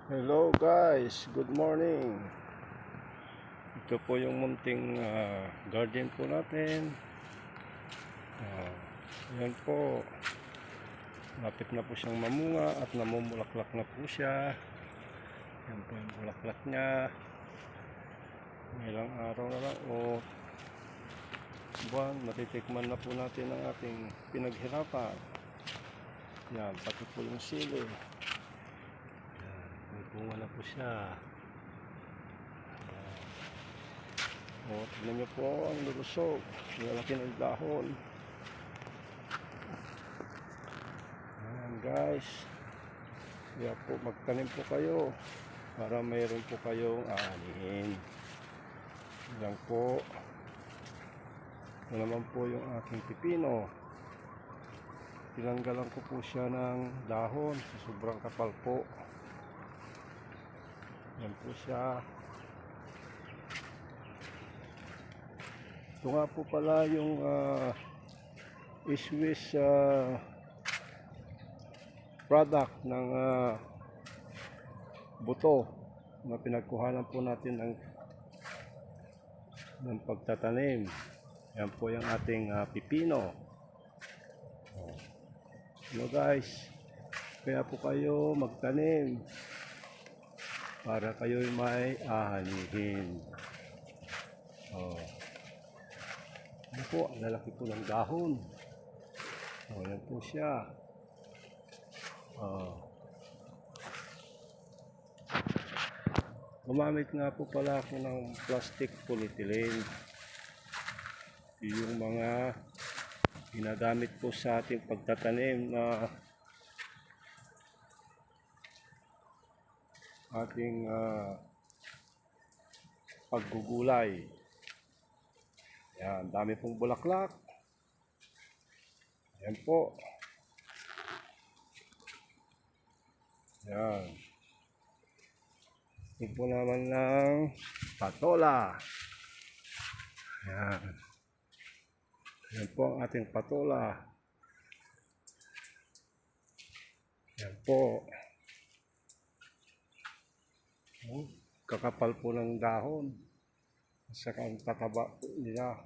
Hello guys, good morning. Ito po yung munting garden po natin. Yan po. Lapit na po siyang mamunga at namumulaklak na po siya. Yan po yung bulaklak niya. Ilang araw na lang o buwan, matitikman na po natin ang ating pinaghirapan. Yan, pati po yung sili. May bunga na po siya. O, tignan nyo po ang lulusog. Lalaki ng dahon. Ayan guys. Kaya po magtanim po kayo para mayroon po kayong aanihin. Yan po. Ito naman po yung aking pipino. Tinanggalan ko po siya ng dahon. Sobrang kapal po. Yan po siya. Ito nga po pala yung Swiss product ng buto na pinagkuhanan po natin ng pagtatanim. Yan po yung ating pipino. Hello guys, kaya po kayo magtanim para kayo may ahanihin. Yan po, ang lalaki po ng dahon. Yan po siya. Gumamit nga po pala ako ng plastic polyethylene. Yung mga ginagamit po sa ating pagtatanim na ating paggugulay. Yan, dami pong bulaklak. Yan po. Yan. Ito po naman ng patola. Yan. Yan po ang ating patola. Yan po. Kakapal po ng dahon. Saka ang tataba po nila.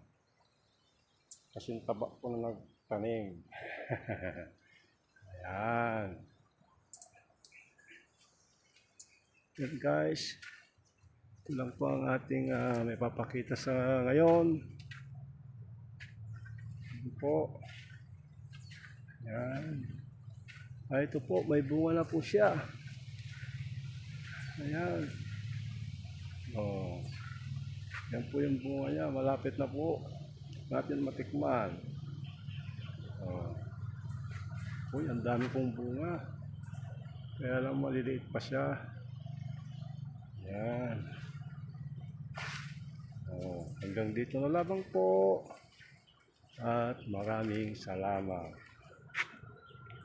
Kasi yung taba po na nagtanim. Ayan. Yan guys. Ito lang po ang ating may papakita sa ngayon. Ito po. Yan. Ito po, may bunga na po siya. Ayan. Yan po yung bunga niya. Malapit na po natin matikman. Uy, ang dami pong bunga. Kaya lang maliliit pa siya. Yan. Hanggang dito na lamang po. At maraming salamat.